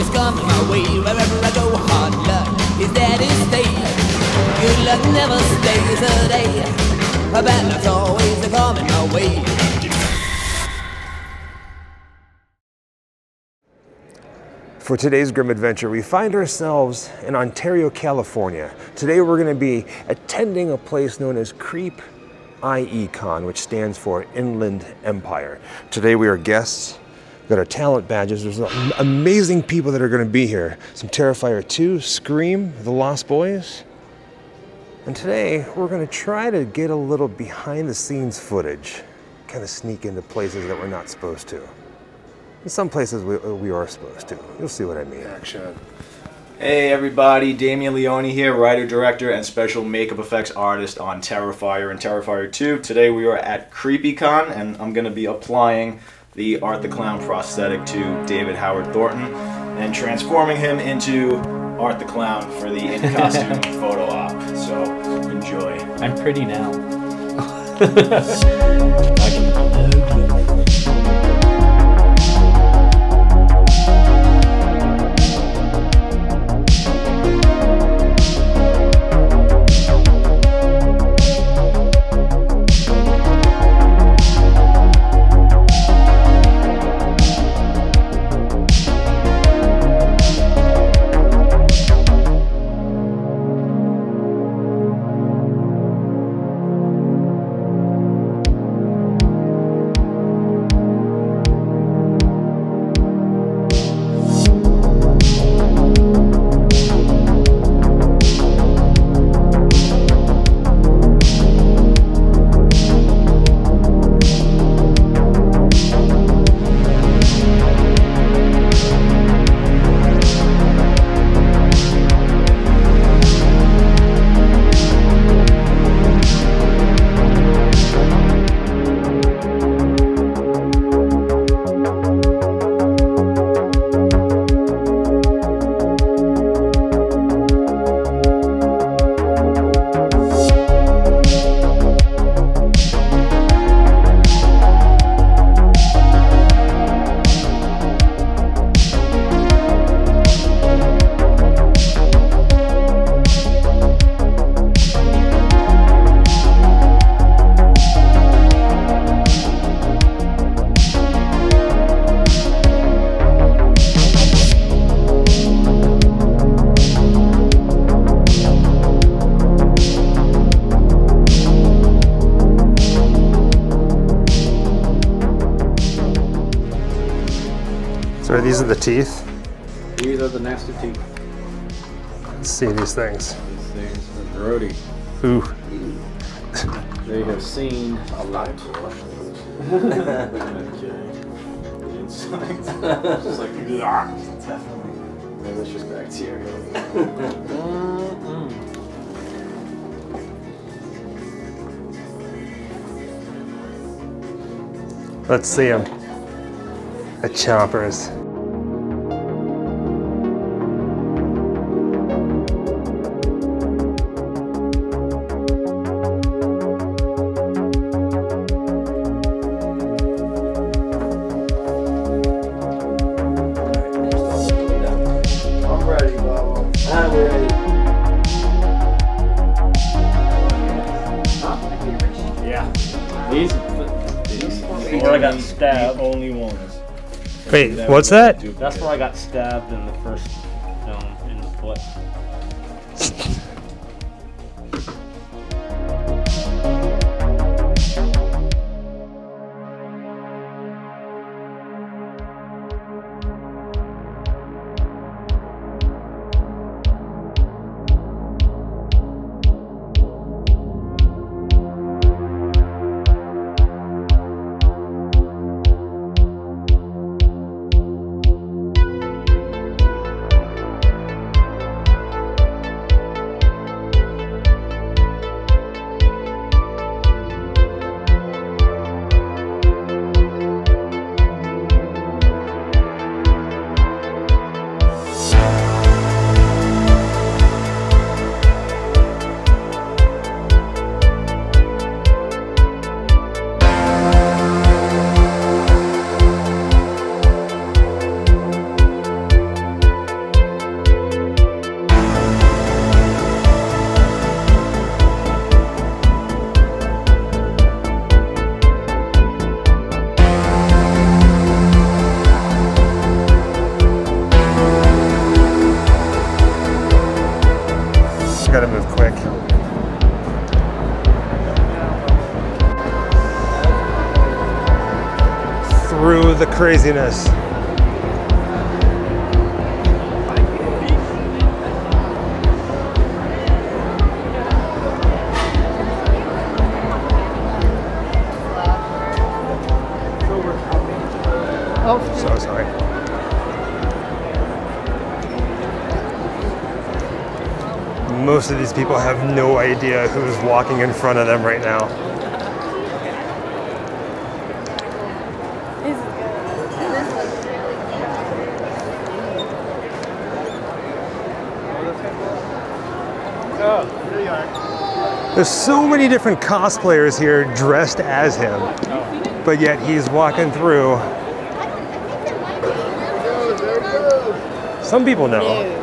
is coming my way. Wherever I go, hard luck is there to stay. Good luck never stays a day. Bad luck's always coming my way. For today's Grim Adventure, we find ourselves in Ontario, California. Today we're going to be attending a place known as Creep IECon, which stands for Inland Empire. Today we are guests, we've got our talent badges, there's amazing people that are going to be here. Some Terrifier 2, Scream, The Lost Boys. And today we're going to try to get a little behind the scenes footage, kind of sneak into places that we're not supposed to. In some places we are supposed to. You'll see what I mean. Action. Hey everybody, Damien Leone here, writer, director, and special makeup effects artist on Terrifier and Terrifier 2. Today we are at CreepyCon, and I'm going to be applying the Art the Clown prosthetic to David Howard Thornton and transforming him into Art the Clown for the in-costume photo op. So, enjoy. I'm pretty now. So these are the teeth. These are the nasty teeth. Let's see these things. These things are grody. Ooh. They have seen a lot. Inside. It's like, definitely. Malicious bacteria. Let's see them. The chompers. I'm ready, Bobo. I'm ready. Yeah. These where I got stabbed. The only ones. Wait, what's that? That's where I got stabbed in the first in the foot. to the craziness. So sorry. Most of these people have no idea who's walking in front of them right now. There's so many different cosplayers here dressed as him, but yet he's walking through. Some people know.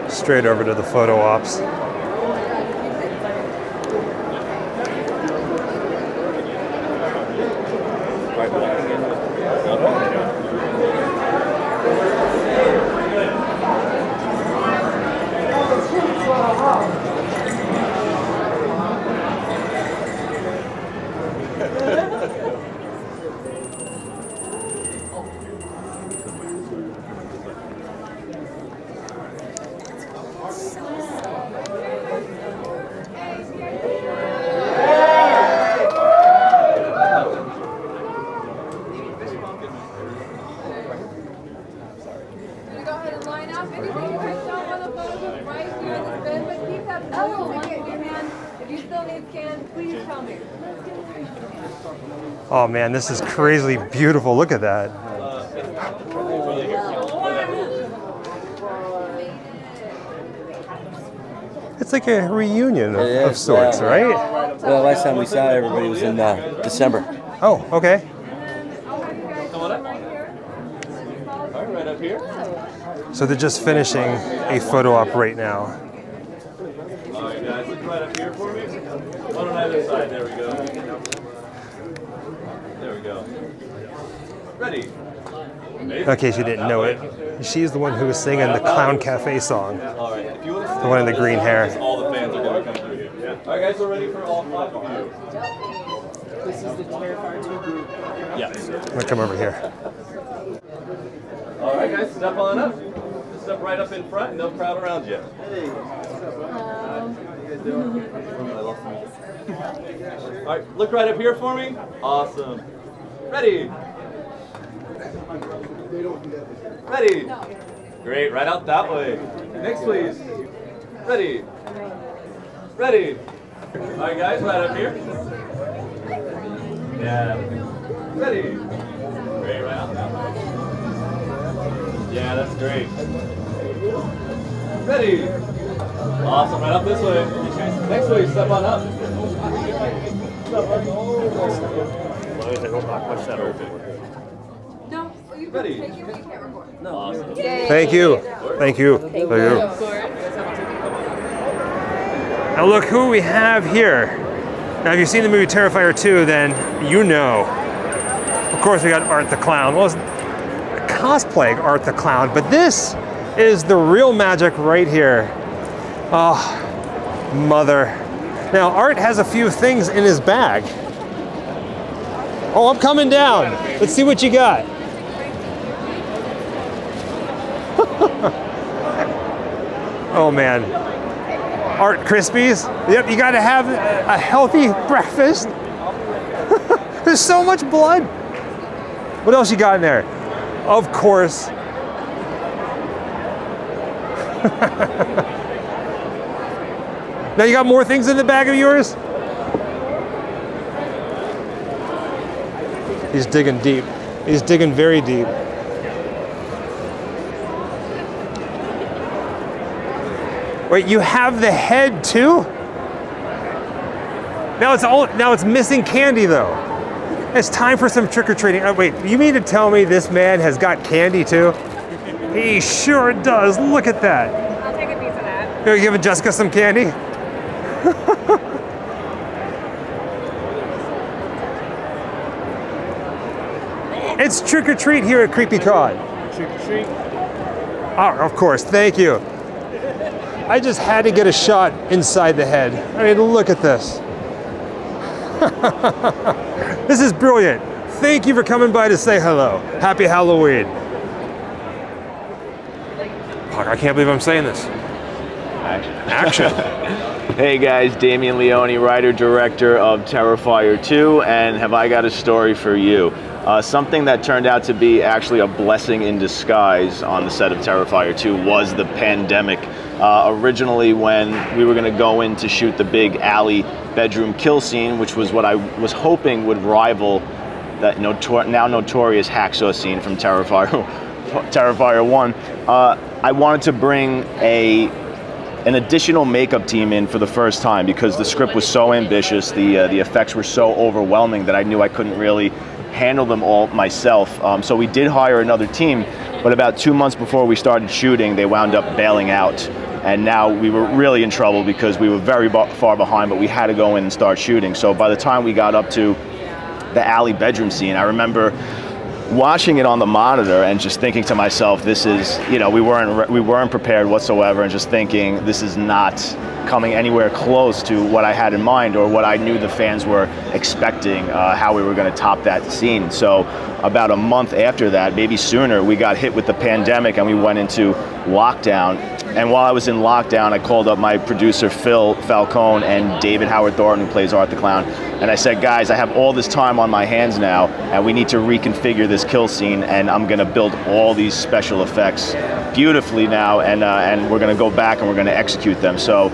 Straight over to the photo ops. Oh man, this is crazily beautiful. Look at that. It's like a reunion of sorts, right? Well, last time we saw everybody was in December. Oh, okay. Right up here. So they're just finishing a photo op right now. All right, guys, look right up here for me. One on either side. There we go. There we go. Ready. In case you didn't know it, she's the one who was singing the Clown Cafe song. All right. If you want to the one in the green hair. all the fans are going to come through here. Yeah. All right, guys, we're ready for all 5 of you. This is the Terrifier 2 group. Yes. I'm gonna come over here. All right, guys, step on up. Step right up in front, and no crowd around you. Hey. All right, look right up here for me. Awesome. Ready. Ready. Great, right out that way. Next, please. Ready. Ready. All right, guys, right up here. Yeah. Ready. Great, right out that way. Yeah, that's great. Ready. Awesome, right up this way. Next way, step on up. Ready. Awesome. Thank you. Thank you. Thank you. Now look who we have here. Now if you've seen the movie Terrifier 2, then you know. Of course we got Art the Clown. Well, it's cosplay Art the Clown, but this is the real magic right here. Oh, mother. Now Art has a few things in his bag. Oh, I'm coming down. Let's see what you got. Oh man. Art Krispies. Yep, you gotta have a healthy breakfast. There's so much blood. What else you got in there? Of course. Now you got more things in the bag of yours? He's digging deep. He's digging very deep. Wait, you have the head too? Now it's missing candy though. It's time for some trick-or-treating. Oh, wait, you mean to tell me this man has got candy too? He sure does. Look at that. I'll take a piece of that. Are you giving Jessica some candy? It's trick-or-treat here at CreepyCon. Trick-or-treat. Oh, of course, thank you. I just had to get a shot inside the head. I mean, look at this. This is brilliant. Thank you for coming by to say hello. Happy Halloween. Fuck, I can't believe I'm saying this. Action. Hey guys, Damien Leone, writer-director of Terrifier 2, and have I got a story for you. Something that turned out to be actually a blessing in disguise on the set of Terrifier 2 was the pandemic. Originally, when we were going to go in to shoot the big alley bedroom kill scene, which was what I was hoping would rival that now notorious hacksaw scene from Terrifier 1, I wanted to bring an additional makeup team in for the first time because the script was so ambitious, the effects were so overwhelming that I knew I couldn't really handle them all myself. So we did hire another team, but about 2 months before we started shooting, they wound up bailing out. And now we were really in trouble because we were very far behind, but we had to go in and start shooting. So by the time we got up to the alley bedroom scene, I remember watching it on the monitor and just thinking to myself, this is, we weren't prepared whatsoever, and just thinking this is not coming anywhere close to what I had in mind or what I knew the fans were expecting, how we were going to top that scene. So about a month after that, maybe sooner, we got hit with the pandemic and we went into lockdown. And while I was in lockdown, I called up my producer, Phil Falcone, and David Howard Thornton, who plays Art the Clown. And I said, guys, I have all this time on my hands now, and we need to reconfigure this kill scene, and I'm going to build all these special effects beautifully now, and we're going to go back and we're going to execute them. So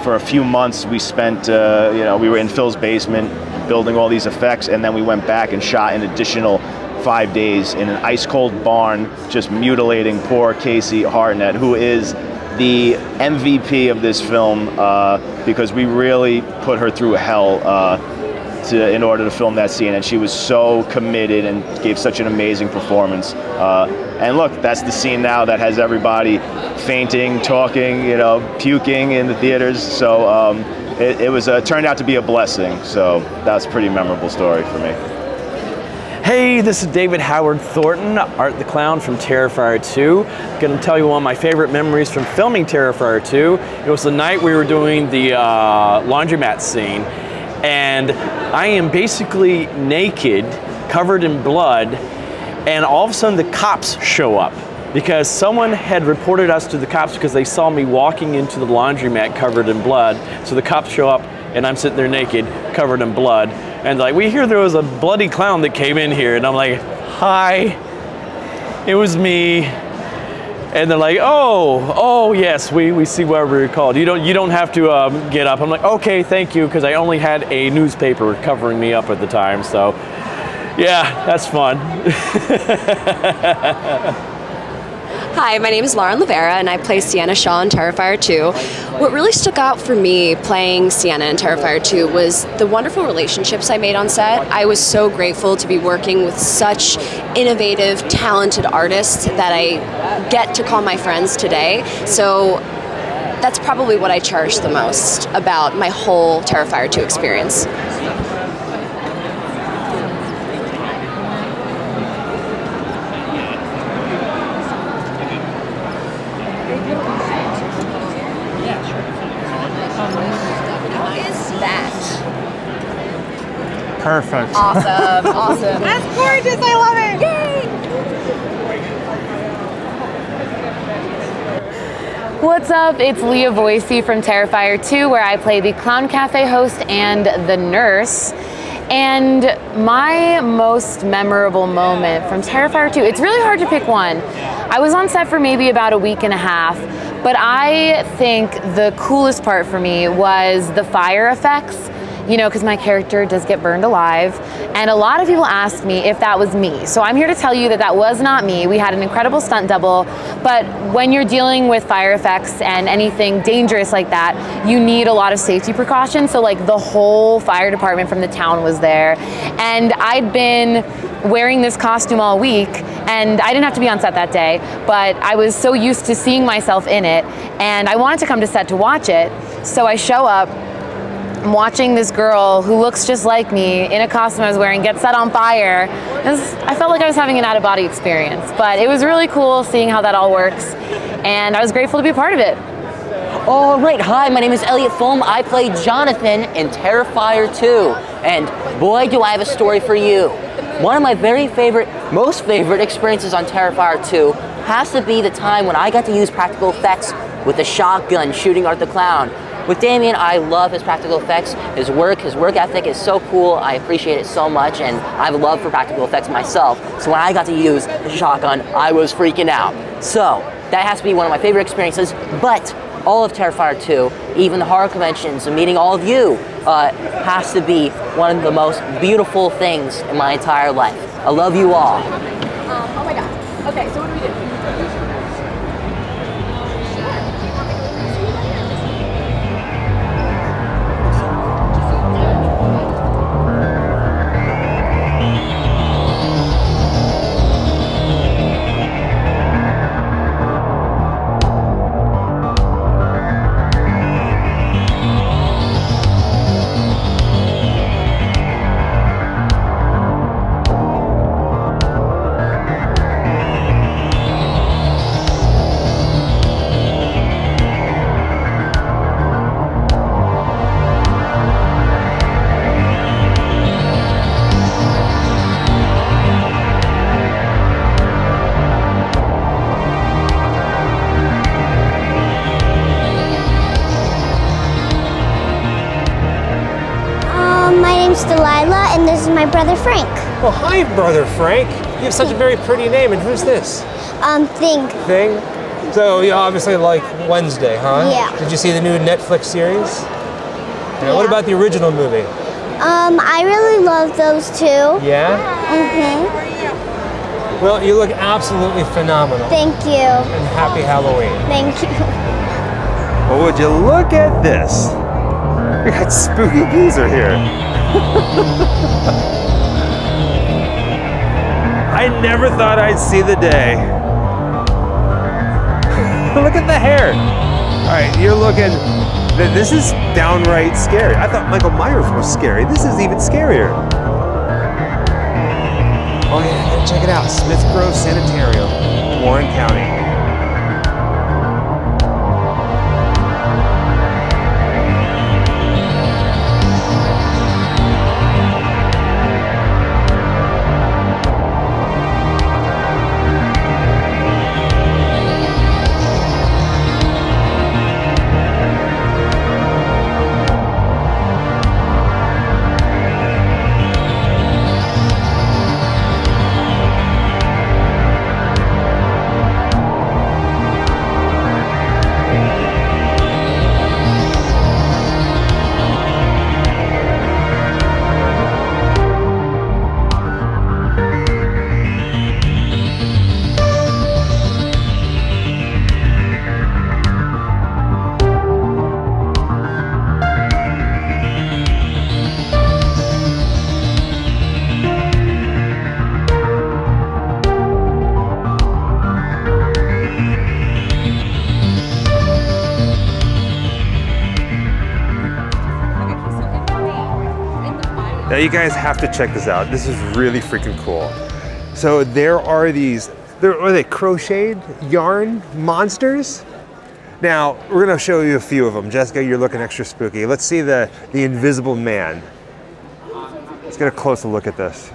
for a few months, we spent, we were in Phil's basement building all these effects, and then we went back and shot an additional 5 days in an ice-cold barn, just mutilating poor Casey Hartnett, who is the MVP of this film, because we really put her through hell in order to film that scene, and she was so committed and gave such an amazing performance. And look, that's the scene now that has everybody fainting, talking, puking in the theaters. So it turned out to be a blessing. So that's a pretty memorable story for me. Hey, this is David Howard Thornton, Art the Clown from Terrifier 2. Gonna tell you one of my favorite memories from filming Terrifier 2. It was the night we were doing the laundromat scene, and I am basically naked, covered in blood, and all of a sudden the cops show up because someone had reported us to the cops because they saw me walking into the laundromat covered in blood. So the cops show up and I'm sitting there naked, covered in blood. And like, we hear there was a bloody clown that came in here, and I'm like, hi, it was me. And they're like, oh yes, we see why we were called. You don't have to get up. I'm like, okay, thank you, because I only had a newspaper covering me up at the time. So yeah, that's fun. Hi, my name is Lauren Levera, and I play Sienna Shaw in Terrifier 2. What really stuck out for me playing Sienna in Terrifier 2 was the wonderful relationships I made on set. I was so grateful to be working with such innovative, talented artists that I get to call my friends today. So that's probably what I cherish the most about my whole Terrifier 2 experience. Perfect. Awesome, awesome. That's gorgeous, I love it. Yay! What's up? It's Leah Voicey from Terrifier 2, where I play the Clown Cafe host and the nurse. And my most memorable moment from Terrifier 2, it's really hard to pick one. I was on set for maybe about a week and a half, but I think the coolest part for me was the fire effects you know, because my character does get burned alive. And a lot of people ask me if that was me. So I'm here to tell you that that was not me. We had an incredible stunt double, but when you're dealing with fire effects and anything dangerous like that, you need a lot of safety precautions. So like the whole fire department from the town was there. And I'd been wearing this costume all week, and I didn't have to be on set that day, but I was so used to seeing myself in it, and I wanted to come to set to watch it. So I show up, I'm watching this girl who looks just like me in a costume I was wearing get set on fire. I felt like I was having an out-of-body experience, but it was really cool seeing how that all works, and I was grateful to be a part of it. All right, hi, my name is Elliot Foam. I play Jonathan in Terrifier 2, and boy, do I have a story for you. One of my most favorite experiences on Terrifier 2 has to be the time when I got to use practical effects with a shotgun shooting Art the Clown. With Damien, I love his practical effects. His work ethic is so cool. I appreciate it so much, and I have a love for practical effects myself. So when I got to use the shotgun, I was freaking out. So that has to be one of my favorite experiences, but all of Terrifier 2, even the horror conventions and meeting all of you, has to be one of the most beautiful things in my entire life. I love you all. Oh my god. Okay, so what do we do? Delilah, and this is my brother Frank. Well, hi, brother Frank. You have such a very pretty name, and who's this? Thing. Thing? So you obviously like Wednesday, huh? Yeah. Did you see the new Netflix series? Yeah. What about the original movie? I really love those two. Yeah? Mm-hmm. Well, you look absolutely phenomenal. Thank you. And happy Halloween. Thank you. Well, would you look at this? We got Spooky Geezer here. I never thought I'd see the day. Look at the hair. All right, you're looking, this is downright scary. I thought Michael Myers was scary. This is even scarier. Oh yeah, check it out. Smith Grove Sanitarium, Warren County. Now you guys have to check this out. This is really freaking cool. So there are these, are they crocheted yarn monsters? Now, we're gonna show you a few of them. Jessica, you're looking extra spooky. Let's see the Invisible Man. Let's get a closer look at this.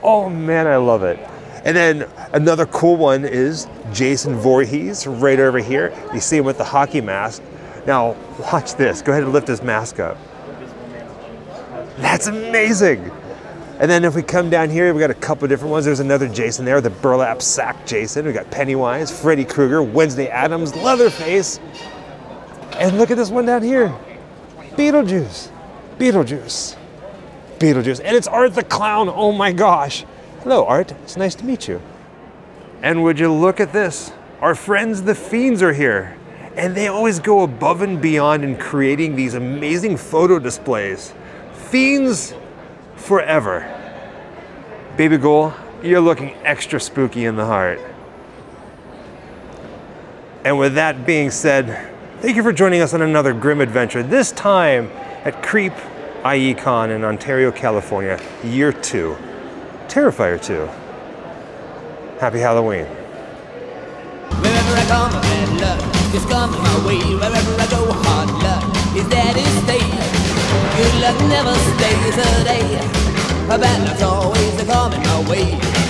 Oh man, I love it. And then another cool one is Jason Voorhees, right over here. You see him with the hockey mask. Now, watch this. Go ahead and lift his mask up. That's amazing. And then if we come down here, we got a couple of different ones. There's another Jason there, the burlap sack Jason. We got Pennywise, Freddy Krueger, Wednesday Addams, Leatherface. And look at this one down here. Beetlejuice. Beetlejuice. Beetlejuice. And it's Art the Clown. Oh my gosh. Hello, Art. It's nice to meet you. And would you look at this? Our friends the Fiends are here. And they always go above and beyond in creating these amazing photo displays. Fiends forever. Baby Ghoul, you're looking extra spooky in the heart. And with that being said, thank you for joining us on another grim adventure, this time at Creep IE Con in Ontario, California, year 2. Terrifier 2. Happy Halloween. Wherever I come, bad luck just comes my way. Wherever I go, hard luck is there to stay. Good luck never stays a day. Bad luck's always coming my way.